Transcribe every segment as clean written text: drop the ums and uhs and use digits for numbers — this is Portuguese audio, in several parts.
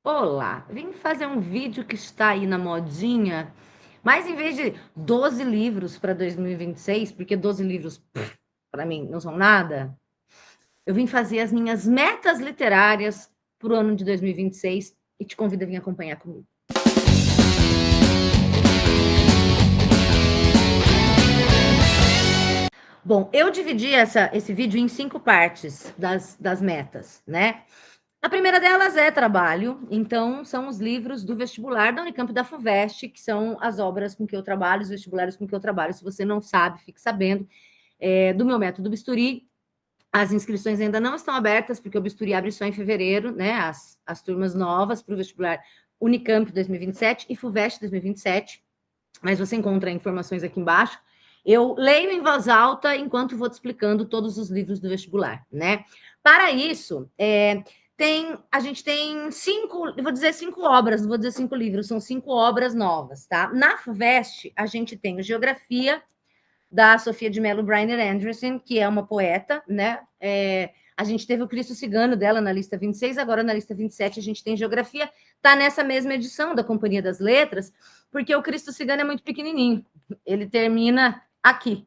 Olá, vim fazer um vídeo que está aí na modinha, mas em vez de 12 livros para 2026, porque 12 livros para mim não são nada, eu vim fazer as minhas metas literárias para o ano de 2026 e te convido a vir acompanhar comigo. Bom, eu dividi esse vídeo em 5 partes das metas, né? A primeira delas é trabalho, então são os livros do vestibular da Unicamp e da FUVEST, que são as obras com que eu trabalho, os vestibulares com que eu trabalho. Se você não sabe, fique sabendo. Do meu método Bisturi, as inscrições ainda não estão abertas, porque o Bisturi abre só em fevereiro, né? As turmas novas para o vestibular Unicamp 2027 e FUVEST 2027, mas você encontra informações aqui embaixo. Eu leio em voz alta enquanto vou te explicando todos os livros do vestibular, né? Para isso, a gente tem 5, vou dizer 5 obras, não vou dizer 5 livros, são 5 obras novas, tá? Na FUVEST, a gente tem o Geografia, da Sofia de Mello Briner Anderson, que é uma poeta, né? A gente teve o Cristo Cigano dela na lista 26, agora na lista 27 a gente tem Geografia, tá nessa mesma edição da Companhia das Letras, porque o Cristo Cigano é muito pequenininho, ele termina aqui.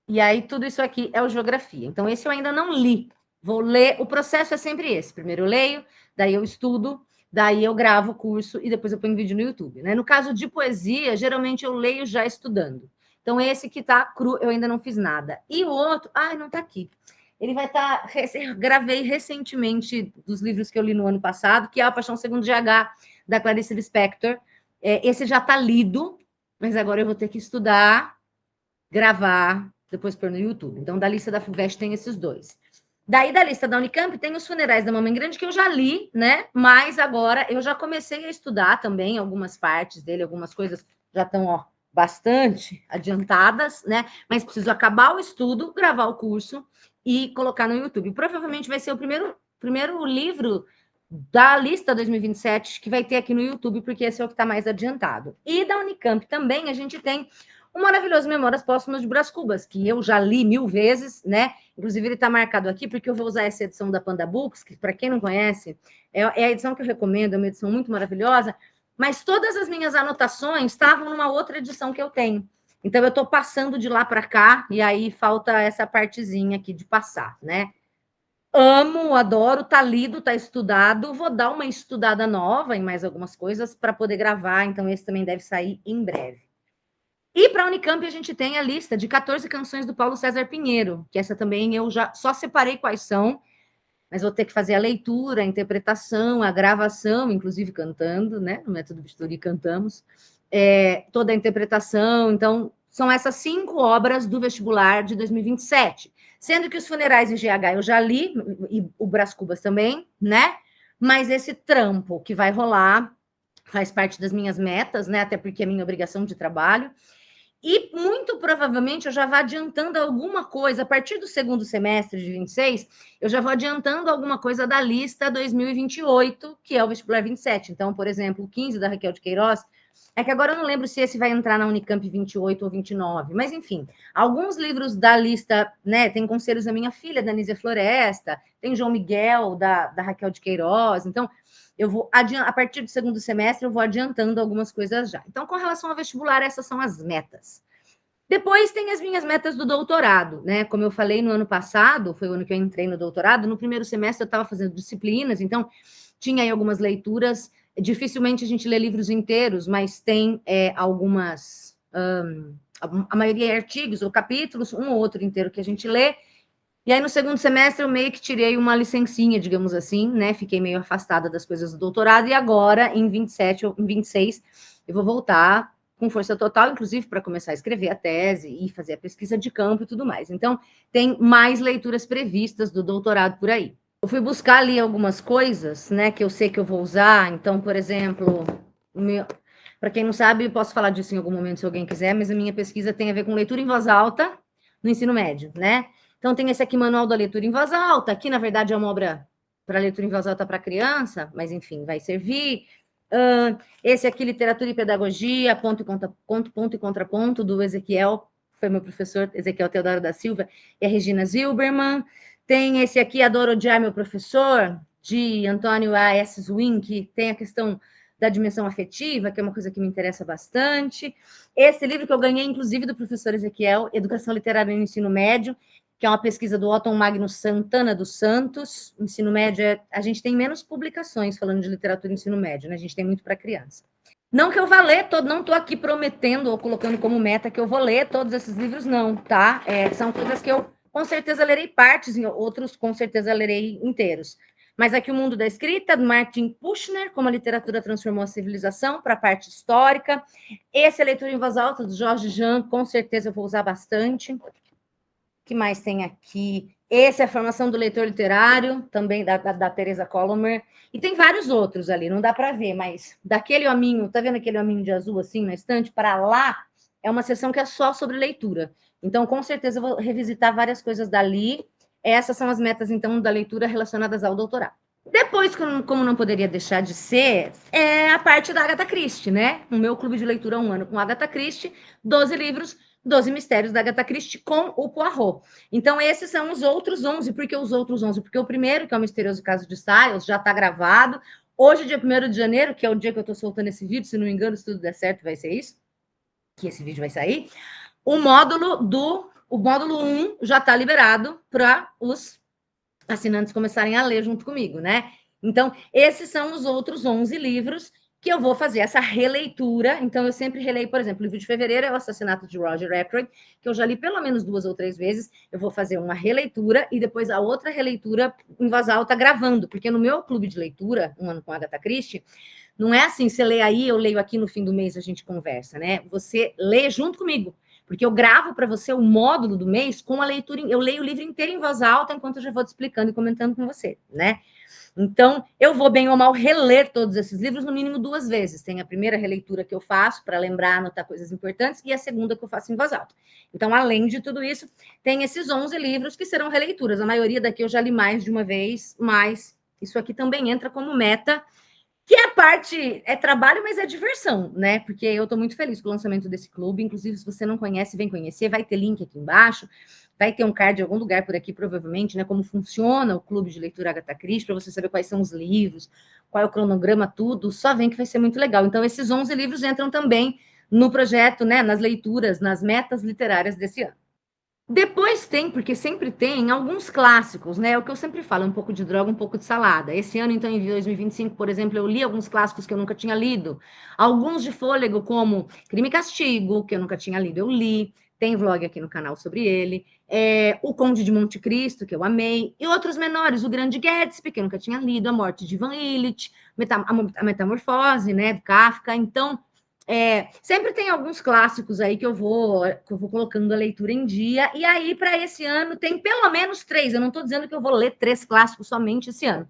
E aí tudo isso aqui é o Geografia. Então esse eu ainda não li, vou ler, o processo é sempre esse, primeiro eu leio, daí eu estudo, daí eu gravo o curso e depois eu ponho vídeo no YouTube, né? No caso de poesia, geralmente eu leio já estudando. Então, esse que tá cru, eu ainda não fiz nada. E o outro, não tá aqui. Ele vai estar. Gravei recentemente dos livros que eu li no ano passado, que é A Paixão Segundo GH, da Clarice Lispector. Esse já tá lido, mas agora eu vou ter que estudar, gravar, depois pôr no YouTube. Então, da lista da FUVEST tem esses dois. Daí, da lista da Unicamp, tem os Funerais da Mamãe Grande, que eu já li, né? Mas agora eu já comecei a estudar também algumas partes dele, algumas coisas já estão, ó, bastante adiantadas, né? Mas preciso acabar o estudo, gravar o curso e colocar no YouTube. Provavelmente vai ser o primeiro livro da lista 2027 que vai ter aqui no YouTube, porque esse é o que está mais adiantado. E da Unicamp também a gente tem o maravilhoso Memórias Póstumas de Brás Cubas, que eu já li 1000 vezes, né? Inclusive, ele está marcado aqui, porque eu vou usar essa edição da Panda Books, que, para quem não conhece, é a edição que eu recomendo, é uma edição muito maravilhosa, mas todas as minhas anotações estavam numa outra edição que eu tenho. Então, eu estou passando de lá para cá, e aí falta essa partezinha aqui de passar, né? Amo, adoro, tá lido, tá estudado. Vou dar uma estudada nova em mais algumas coisas para poder gravar, então esse também deve sair em breve. E para a Unicamp a gente tem a lista de 14 canções do Paulo César Pinheiro, que essa também eu já só separei quais são, mas vou ter que fazer a leitura, a interpretação, a gravação, inclusive cantando, né? No Método Bisturi cantamos, toda a interpretação. Então, são essas 5 obras do vestibular de 2027. Sendo que os Funerais em GH eu já li, e o Brás Cubas também, né? Mas esse trampo que vai rolar faz parte das minhas metas, né? Até porque é minha obrigação de trabalho. E muito provavelmente eu já vou adiantando alguma coisa, a partir do segundo semestre de 26, eu já vou adiantando alguma coisa da lista 2028, que é o vestibular 27. Então, por exemplo, o 15 da Raquel de Queiroz, é que agora eu não lembro se esse vai entrar na Unicamp 28 ou 29, mas enfim, alguns livros da lista, né? Tem Conselhos da Minha Filha, da Nízia Floresta, tem João Miguel, da Raquel de Queiroz. Então, eu vou a partir do segundo semestre, eu vou adiantando algumas coisas já. Então, com relação ao vestibular, essas são as metas. Depois tem as minhas metas do doutorado, né? Como eu falei no ano passado, foi o ano que eu entrei no doutorado, no primeiro semestre eu estava fazendo disciplinas, então tinha aí algumas leituras. Dificilmente a gente lê livros inteiros, mas tem algumas. A maioria é artigos ou capítulos, um ou outro inteiro que a gente lê. E aí, no segundo semestre, eu meio que tirei uma licencinha, digamos assim, né? Fiquei meio afastada das coisas do doutorado, e agora, em 27 ou em 26, eu vou voltar com força total, inclusive para começar a escrever a tese e fazer a pesquisa de campo e tudo mais. Então, tem mais leituras previstas do doutorado por aí. Eu fui buscar ali algumas coisas, né, que eu sei que eu vou usar. Então, por exemplo, para quem não sabe, eu posso falar disso em algum momento se alguém quiser, mas a minha pesquisa tem a ver com leitura em voz alta no ensino médio, né? Então, tem esse aqui, Manual da Leitura em Voz Alta. Aqui, na verdade, é uma obra para leitura em voz alta para criança, mas, enfim, vai servir. Esse aqui, Literatura e Pedagogia, ponto e contraponto, do Ezequiel, foi meu professor, Ezequiel Teodoro da Silva, e a Regina Zilberman. Tem esse aqui, Adoro Odiar, meu professor, de Antônio A.S. Zwin, que tem a questão da dimensão afetiva, que é uma coisa que me interessa bastante. Esse livro que eu ganhei, inclusive, do professor Ezequiel, Educação Literária no Ensino Médio, que é uma pesquisa do Otton Magnus Santana dos Santos. Ensino médio, a gente tem menos publicações falando de literatura e ensino médio, né? A gente tem muito para criança. Não que eu vá ler todo, não estou aqui prometendo ou colocando como meta que eu vou ler todos esses livros, não, tá? São coisas que eu com certeza lerei partes, e outros com certeza lerei inteiros. Mas aqui o mundo da escrita, do Martin Kushner, como a literatura transformou a civilização, para a parte histórica. Esse é Leitura em Voz Alta, do Jorge Jean, com certeza eu vou usar bastante. O que mais tem aqui? Esse é a Formação do Leitor Literário, também da Teresa Colomer. E tem vários outros ali, não dá para ver, mas daquele hominho, tá vendo aquele hominho de azul assim na estante? Para lá é uma sessão que é só sobre leitura. Então, com certeza, eu vou revisitar várias coisas dali. Essas são as metas, então, da leitura relacionadas ao doutorado. Depois, como não poderia deixar de ser, é a parte da Agatha Christie, né? O meu clube de leitura há um ano com Agatha Christie, 12 livros, 12 mistérios da Agatha Christie com o Poirot. Então, esses são os outros 11. Por que os outros 11? Porque o primeiro, que é o Misterioso Caso de Styles, já está gravado. Hoje, dia 1º de janeiro, que é o dia que eu estou soltando esse vídeo, se não me engano, se tudo der certo, vai ser isso, que esse vídeo vai sair. O módulo 1 já está liberado para os assinantes começarem a ler junto comigo, né? Então, esses são os outros 11 livros que eu vou fazer essa releitura. Então, eu sempre releio, por exemplo, o livro de fevereiro é O Assassinato de Roger Ackroyd, que eu já li pelo menos 2 ou 3 vezes. Eu vou fazer uma releitura e depois a outra releitura em voz alta gravando, porque no meu clube de leitura, Um Ano com Agatha Christie, não é assim, você lê aí, eu leio aqui, no fim do mês a gente conversa, né? Você lê junto comigo. Porque eu gravo para você o módulo do mês com a leitura, eu leio o livro inteiro em voz alta, enquanto eu já vou te explicando e comentando com você, né? Então, eu vou bem ou mal reler todos esses livros no mínimo 2 vezes. Tem a primeira releitura que eu faço para lembrar, anotar coisas importantes, e a segunda que eu faço em voz alta. Então, além de tudo isso, tem esses 11 livros que serão releituras. A maioria daqui eu já li mais de uma vez, mas isso aqui também entra como meta, que é parte, é trabalho, mas é diversão, né? Porque eu estou muito feliz com o lançamento desse clube. Inclusive, se você não conhece, vem conhecer. Vai ter link aqui embaixo. Vai ter um card em algum lugar por aqui, provavelmente, né? Como funciona o clube de leitura Agatha Christie, para você saber quais são os livros, qual é o cronograma, tudo. Só vem que vai ser muito legal. Então, esses 11 livros entram também no projeto, né? Nas leituras, nas metas literárias desse ano. Depois tem, porque sempre tem, alguns clássicos, né? É o que eu sempre falo, um pouco de droga, um pouco de salada. Esse ano, então, em 2025, por exemplo, eu li alguns clássicos que eu nunca tinha lido. Alguns de fôlego, como Crime e Castigo, que eu nunca tinha lido, eu li. Tem vlog aqui no canal sobre ele. O Conde de Monte Cristo, que eu amei. E outros menores, O Grande Gatsby, que eu nunca tinha lido. A Morte de Ivan Illich, a Metamorfose, né, do Kafka. Então, sempre tem alguns clássicos aí que eu vou colocando a leitura em dia. E aí, para esse ano, tem pelo menos 3. Eu não estou dizendo que eu vou ler 3 clássicos somente esse ano,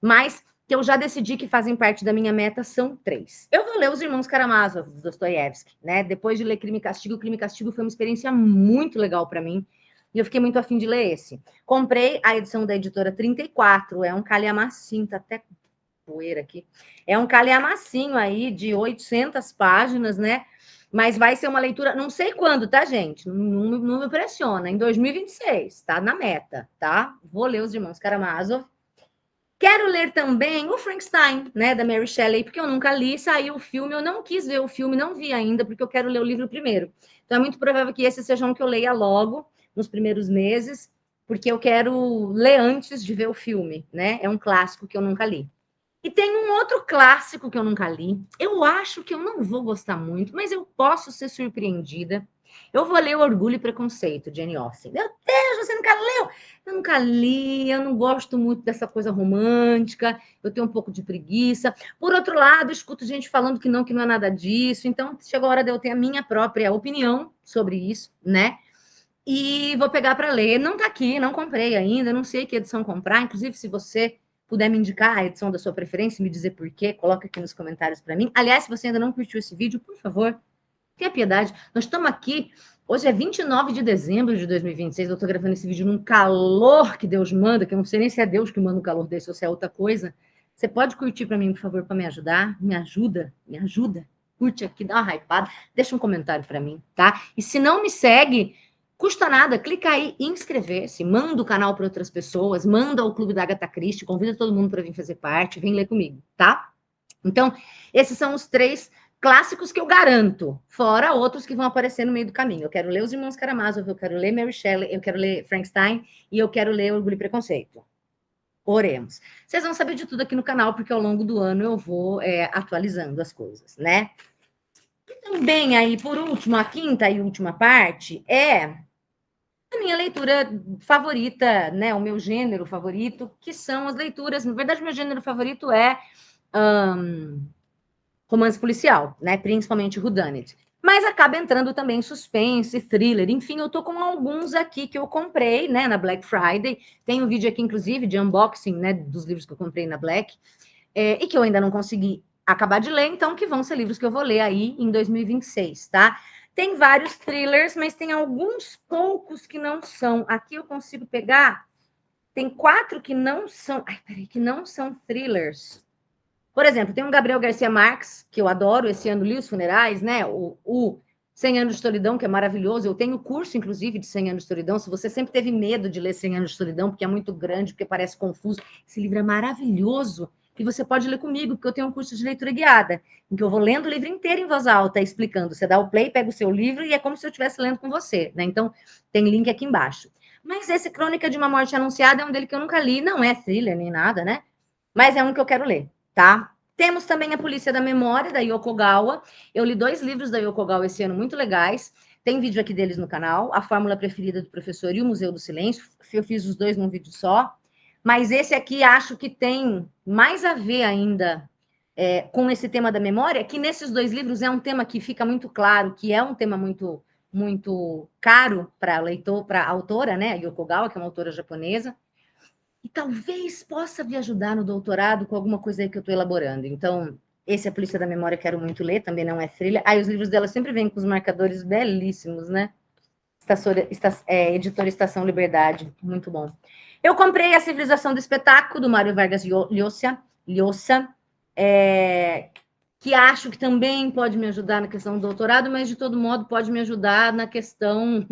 mas que eu já decidi que fazem parte da minha meta são 3. Eu vou ler Os Irmãos Karamazov, do Dostoiévski, né? Depois de ler Crime e Castigo foi uma experiência muito legal para mim. E eu fiquei muito afim de ler esse. Comprei a edição da editora 34, é um calhamacinho, tá até poeira aqui. É um calhamacinho aí de 800 páginas, né? Mas vai ser uma leitura, não sei quando, tá, gente? Não me pressiona. Em 2026, tá na meta, tá? Vou ler Os Irmãos Karamazov. Quero ler também o Frankenstein, né, da Mary Shelley, porque eu nunca li, saiu o filme, eu não quis ver o filme, não vi ainda, porque eu quero ler o livro primeiro. Então é muito provável que esse seja um que eu leia logo, nos primeiros meses, porque eu quero ler antes de ver o filme, né? É um clássico que eu nunca li. E tem um outro clássico que eu nunca li. Eu acho que eu não vou gostar muito, mas eu posso ser surpreendida. Eu vou ler Orgulho e Preconceito, de Jane Austen. Meu Deus, você nunca leu? Eu nunca li, eu não gosto muito dessa coisa romântica, eu tenho um pouco de preguiça. Por outro lado, escuto gente falando que não é nada disso. Então, chegou a hora de eu ter a minha própria opinião sobre isso, né? E vou pegar para ler. Não tá aqui, não comprei ainda, não sei que edição comprar. Inclusive, se você puder me indicar a edição da sua preferência, me dizer por quê, coloca aqui nos comentários para mim. Aliás, se você ainda não curtiu esse vídeo, por favor, tenha piedade. Nós estamos aqui, hoje é 29 de dezembro de 2026, eu estou gravando esse vídeo num calor que Deus manda, que eu não sei nem se é Deus que manda um calor desse ou se é outra coisa. Você pode curtir para mim, por favor, para me ajudar? Me ajuda, me ajuda. Curte aqui, dá uma hypada, deixa um comentário para mim, tá? E se não me segue, Custa nada, clica aí e inscrever-se, manda o canal para outras pessoas, manda o Clube da Agatha Christie, convida todo mundo para vir fazer parte, vem ler comigo, tá? Então, esses são os 3 clássicos que eu garanto, fora outros que vão aparecer no meio do caminho. Eu quero ler Os Irmãos Karamazov, eu quero ler Mary Shelley, eu quero ler Frankenstein e eu quero ler Orgulho e Preconceito. Oremos. Vocês vão saber de tudo aqui no canal, porque ao longo do ano eu vou atualizando as coisas, né? E também aí, por último, a quinta e última parte é a minha leitura favorita, né? O meu gênero favorito, que são as leituras. Na verdade, meu gênero favorito é romance policial, né? Principalmente whodunit. Mas acaba entrando também suspense, thriller, enfim, eu tô com alguns aqui que eu comprei, né, na Black Friday. Tem um vídeo aqui, inclusive, de unboxing, né, dos livros que eu comprei na Black, e que eu ainda não consegui acabar de ler, então que vão ser livros que eu vou ler aí em 2026, tá? Tem vários thrillers, mas tem alguns poucos que não são. Aqui eu consigo pegar, tem 4 que não são, que não são thrillers. Por exemplo, tem um Gabriel Garcia Marques, que eu adoro, esse ano li Os Funerais, né? O 100 Anos de Solidão, que é maravilhoso. Eu tenho curso, inclusive, de 100 Anos de Solidão. Se você sempre teve medo de ler 100 Anos de Solidão, porque é muito grande, porque parece confuso, esse livro é maravilhoso. E você pode ler comigo, porque eu tenho um curso de leitura guiada, em que eu vou lendo o livro inteiro em voz alta, explicando. Você dá o play, pega o seu livro e é como se eu estivesse lendo com você, né? Então, tem link aqui embaixo. Mas esse Crônica de uma Morte Anunciada é um dele que eu nunca li, não é thriller nem nada, né? Mas é um que eu quero ler, tá? Temos também A Polícia da Memória, da Yoko Gawa. Eu li 2 livros da Yoko Gawa esse ano, muito legais. Tem vídeo aqui deles no canal. A Fórmula Preferida do Professor e o Museu do Silêncio. Eu fiz os 2 num vídeo só. Mas esse aqui acho que tem mais a ver ainda com esse tema da memória, que nesses 2 livros é um tema que fica muito claro, que é um tema muito caro para leitor, para a autora, né, a Yoko Gawa, que é uma autora japonesa. E talvez possa me ajudar no doutorado com alguma coisa aí que eu estou elaborando. Então, esse é A Polícia da Memória, quero muito ler, também não é thriller. Aí os livros dela sempre vêm com os marcadores belíssimos, né? Editora Estação Liberdade, muito bom. Eu comprei A Civilização do Espetáculo, do Mário Vargas Llosa, que acho que também pode me ajudar na questão do doutorado, mas de todo modo pode me ajudar na questão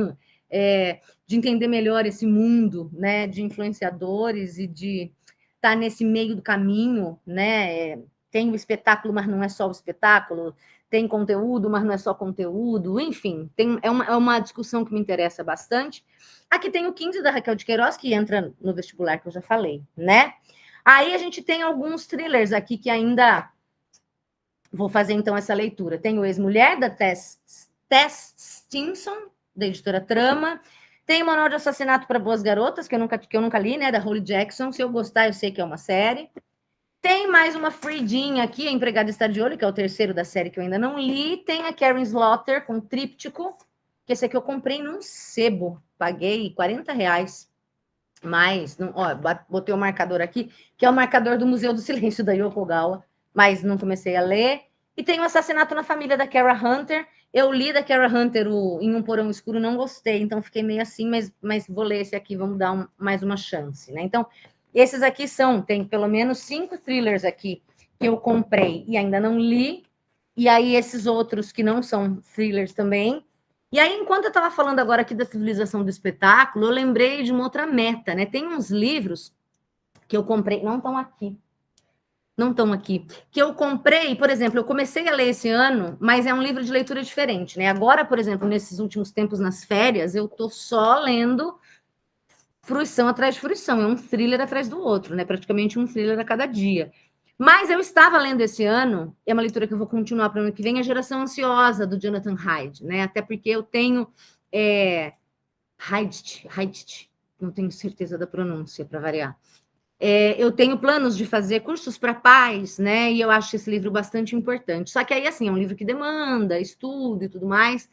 de entender melhor esse mundo, né, de influenciadores e de estar nesse meio do caminho, né? Tem o espetáculo, mas não é só o espetáculo, tem conteúdo, mas não é só conteúdo, enfim, é uma discussão que me interessa bastante. Aqui tem o 15 da Raquel de Queiroz, que entra no vestibular, que eu já falei, né? Aí a gente tem alguns thrillers aqui que ainda vou fazer, então, essa leitura. Tem o Ex-Mulher, da Tess Stinson, da editora Trama. Tem o Manual de Assassinato para Boas Garotas, que eu nunca li, né, da Holly Jackson. Se eu gostar, eu sei que é uma série. Tem mais uma Freedinha aqui, A Empregada Está de Olho, que é o terceiro da série que eu ainda não li. Tem a Karen Slaughter, com Tríptico, que esse aqui eu comprei num sebo. Paguei R$ 40. Mas, ó, botei o marcador aqui, que é o marcador do Museu do Silêncio, da Yoko Gawa, mas não comecei a ler. E tem o Assassinato na Família, da Kara Hunter. Eu li da Kara Hunter Em um Porão Escuro, não gostei, então fiquei meio assim, mas vou ler esse aqui, vamos dar mais uma chance, né? Então, esses aqui tem pelo menos 5 thrillers aqui que eu comprei e ainda não li, e aí esses outros que não são thrillers também. E aí, enquanto eu estava falando agora aqui da civilização do espetáculo, eu lembrei de uma outra meta, né? Tem uns livros que eu comprei, não estão aqui, que eu comprei, por exemplo, eu comecei a ler esse ano, mas é um livro de leitura diferente, né? Agora, por exemplo, nesses últimos tempos, nas férias, eu tô só lendo fruição atrás de fruição, é um thriller atrás do outro, né? Praticamente um thriller a cada dia. Mas eu estava lendo esse ano, é uma leitura que eu vou continuar para o ano que vem, A Geração Ansiosa, do Jonathan Haidt, né? Até porque eu tenho Haidt, não tenho certeza da pronúncia, para variar. Eu tenho planos de fazer cursos para pais, né? E eu acho esse livro bastante importante. Só que aí, assim, é um livro que demanda estudo e tudo mais.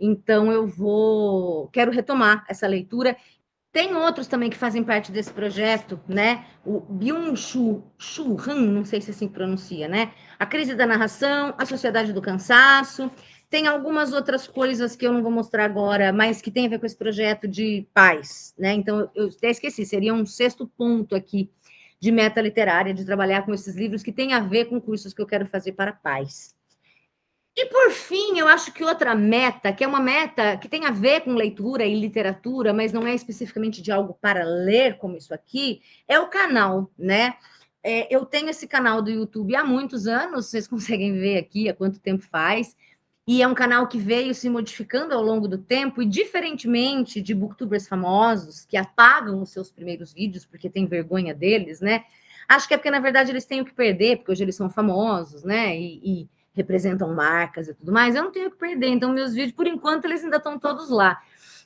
Então, quero retomar essa leitura. Tem outros também que fazem parte desse projeto, né? O Byung-Chul Han, não sei se assim pronuncia, né? A Crise da Narração, A Sociedade do Cansaço. Tem algumas outras coisas que eu não vou mostrar agora, mas que tem a ver com esse projeto de pais, né? Então, eu até esqueci, seria um 6º ponto aqui de meta literária, de trabalhar com esses livros que tem a ver com cursos que eu quero fazer para pais. E por fim, eu acho que outra meta, que é uma meta que tem a ver com leitura e literatura, mas não é especificamente de algo para ler, como isso aqui, é o canal, né? Eu tenho esse canal do YouTube há muitos anos, vocês conseguem ver aqui há quanto tempo faz, e é um canal que veio se modificando ao longo do tempo, e diferentemente de booktubers famosos que apagam os seus primeiros vídeos porque tem vergonha deles, né? Acho que é porque, na verdade, eles têm o que perder, porque hoje eles são famosos, né? E representam marcas e tudo mais, eu não tenho o que perder. Então, meus vídeos, por enquanto, eles ainda estão todos lá.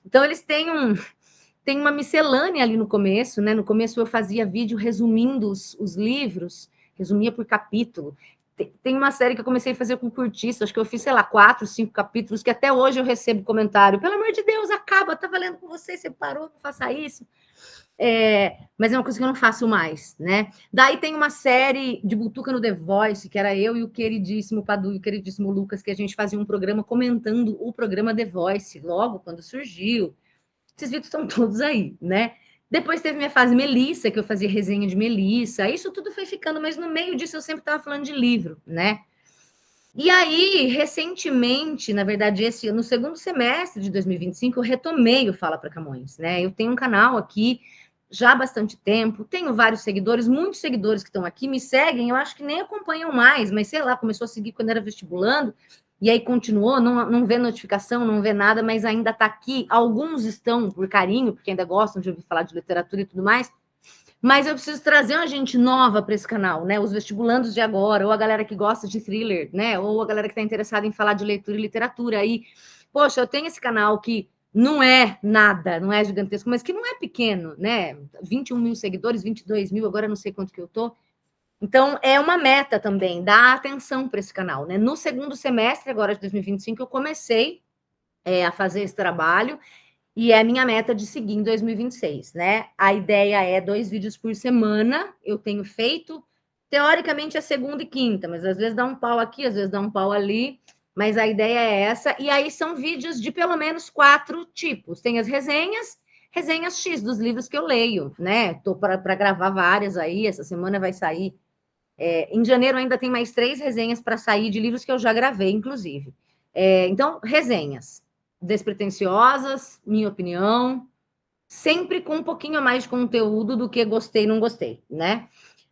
Então, eles têm tem uma miscelânea ali no começo, né? No começo eu fazia vídeo resumindo os livros, resumia por capítulo. Tem uma série que eu comecei a fazer com curtista, acho que eu fiz, sei lá, 4, 5 capítulos, que até hoje eu recebo comentário. Pelo amor de Deus, acaba, tá valendo com você, você parou, não faça isso. Mas é uma coisa que eu não faço mais, né? Daí tem uma série de Butuca no The Voice, que era eu e o queridíssimo Padu e o queridíssimo Lucas, que a gente fazia um programa comentando o programa The Voice, logo quando surgiu. Esses vídeos estão todos aí, né? Depois teve minha fase Melissa, que eu fazia resenha de Melissa. Isso tudo foi ficando, mas no meio disso eu sempre estava falando de livro, né? E aí, recentemente, na verdade, no segundo semestre de 2025, eu retomei o Fala para Camões, né? Eu tenho um canal aqui já há bastante tempo, tenho vários seguidores, muitos seguidores que estão aqui me seguem, eu acho que nem acompanham mais, mas sei lá, começou a seguir quando era vestibulando, e aí continuou, não vê notificação, não vê nada, mas ainda está aqui. Alguns estão por carinho, porque ainda gostam de ouvir falar de literatura e tudo mais, mas eu preciso trazer uma gente nova para esse canal, né? Os vestibulandos de agora, ou a galera que gosta de thriller, né? Ou a galera que está interessada em falar de leitura e literatura. Aí, poxa, eu tenho esse canal que não é nada, não é gigantesco, mas que não é pequeno, né? 21 mil seguidores, 22 mil, agora não sei quanto que eu tô. Então, é uma meta também, dar atenção para esse canal, né? No segundo semestre, agora de 2025, eu comecei a fazer esse trabalho, e é a minha meta de seguir em 2026, né? A ideia é 2 vídeos por semana. Eu tenho feito, teoricamente, é segunda e quinta, mas às vezes dá um pau aqui, às vezes dá um pau ali. Mas a ideia é essa. E aí são vídeos de pelo menos 4 tipos. Tem as resenhas X dos livros que eu leio, né? Tô para gravar várias aí. Essa semana vai sair. Em janeiro ainda tem mais 3 resenhas para sair de livros que eu já gravei, inclusive. Então, resenhas despretensiosas, minha opinião, sempre com um pouquinho a mais de conteúdo do que gostei e não gostei, né?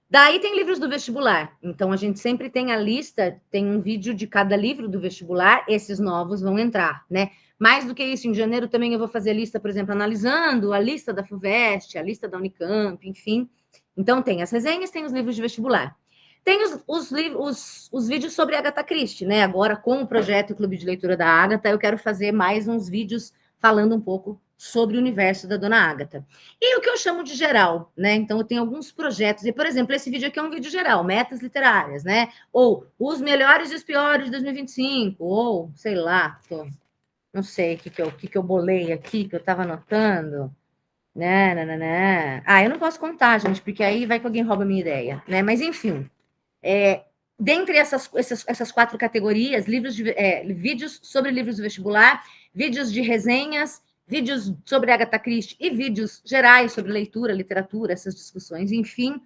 Daí tem livros do vestibular. Então a gente sempre tem a lista, tem um vídeo de cada livro do vestibular, esses novos vão entrar, né? Mais do que isso, em janeiro também eu vou fazer a lista, por exemplo, analisando a lista da FUVEST, a lista da Unicamp, enfim. Então tem as resenhas, tem os livros de vestibular. Tem os vídeos sobre Agatha Christie, né? Agora, com o projeto Clube de Leitura da Agatha, eu quero fazer mais uns vídeos falando um pouco sobre o universo da Dona Agatha. E o que eu chamo de geral, né? Então, eu tenho alguns projetos. E, por exemplo, esse vídeo aqui é um vídeo geral, metas literárias, né? Ou os melhores e os piores de 2025, ou sei lá, não sei o que eu bolei aqui, que eu estava anotando. Né. Eu não posso contar, gente, porque aí vai que alguém rouba a minha ideia, né? Mas, enfim, dentre essas 4 categorias, vídeos sobre livros do vestibular, vídeos de resenhas, vídeos sobre Agatha Christie e vídeos gerais sobre leitura, literatura, essas discussões, enfim,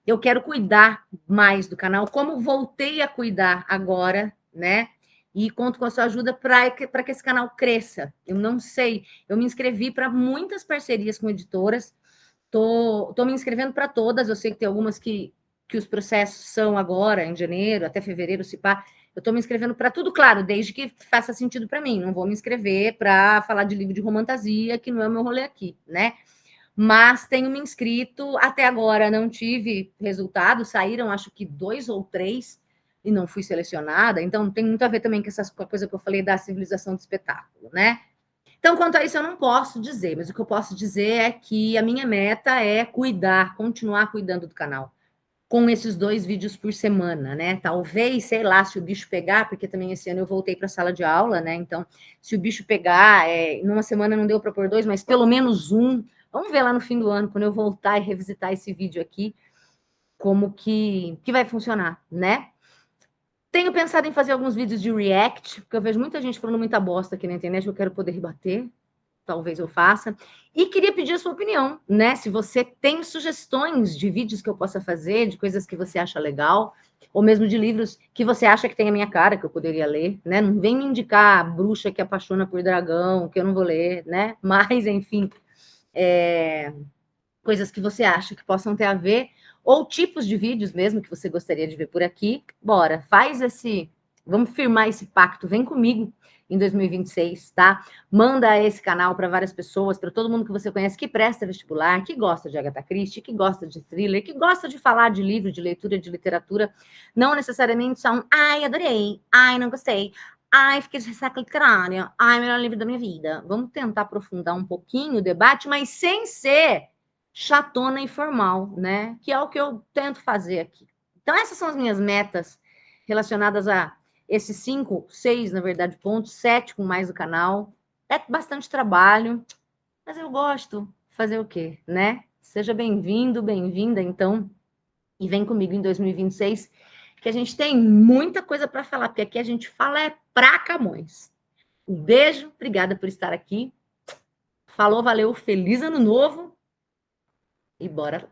eu quero cuidar mais do canal, como voltei a cuidar agora, né? E conto com a sua ajuda para que esse canal cresça. Eu não sei, eu me inscrevi para muitas parcerias com editoras, tô me inscrevendo para todas, eu sei que tem algumas que os processos são agora, em janeiro, até fevereiro, se pá. Eu estou me inscrevendo para tudo, claro, desde que faça sentido para mim. Não vou me inscrever para falar de livro de romantasia, que não é o meu rolê aqui, né? Mas tenho me inscrito, até agora não tive resultado, saíram acho que 2 ou 3 e não fui selecionada, então tem muito a ver também com a coisa que eu falei da civilização do espetáculo, né? Então, quanto a isso, eu não posso dizer, mas o que eu posso dizer é que a minha meta é continuar cuidando do canal com esses 2 vídeos por semana, né? Talvez, sei lá, se o bicho pegar, porque também esse ano eu voltei para a sala de aula, né? Então, se o bicho pegar, numa semana não deu para pôr 2, mas pelo menos um. Vamos ver lá no fim do ano, quando eu voltar e revisitar esse vídeo aqui, como que vai funcionar, né? Tenho pensado em fazer alguns vídeos de react, porque eu vejo muita gente falando muita bosta aqui na internet, eu quero poder rebater. talvez eu faça. E queria pedir a sua opinião, né? Se você tem sugestões de vídeos que eu possa fazer, de coisas que você acha legal, ou mesmo de livros que você acha que tem a minha cara, que eu poderia ler, né? Não vem me indicar a bruxa que apaixona por dragão, que eu não vou ler, né? Mas, enfim, coisas que você acha que possam ter a ver, ou tipos de vídeos mesmo que você gostaria de ver por aqui. Bora, faz esse... Vamos firmar esse pacto, vem comigo em 2026, tá? Manda esse canal para várias pessoas, para todo mundo que você conhece que presta vestibular, que gosta de Agatha Christie, que gosta de thriller, que gosta de falar de livro, de leitura, de literatura, não necessariamente só ai, adorei, ai, não gostei, ai, fiquei de ressaca literária, ai, melhor livro da minha vida. Vamos tentar aprofundar um pouquinho o debate, mas sem ser chatona e formal, né? Que é o que eu tento fazer aqui. Então, essas são as minhas metas relacionadas a esses 5, 6, na verdade, pontos, 7 com mais o canal. É bastante trabalho, mas eu gosto. Fazer o quê, né? Seja bem-vindo, bem-vinda, então, e vem comigo em 2026, que a gente tem muita coisa para falar, porque aqui a gente fala é pra Camões. Um beijo, obrigada por estar aqui. Falou, valeu, feliz ano novo e bora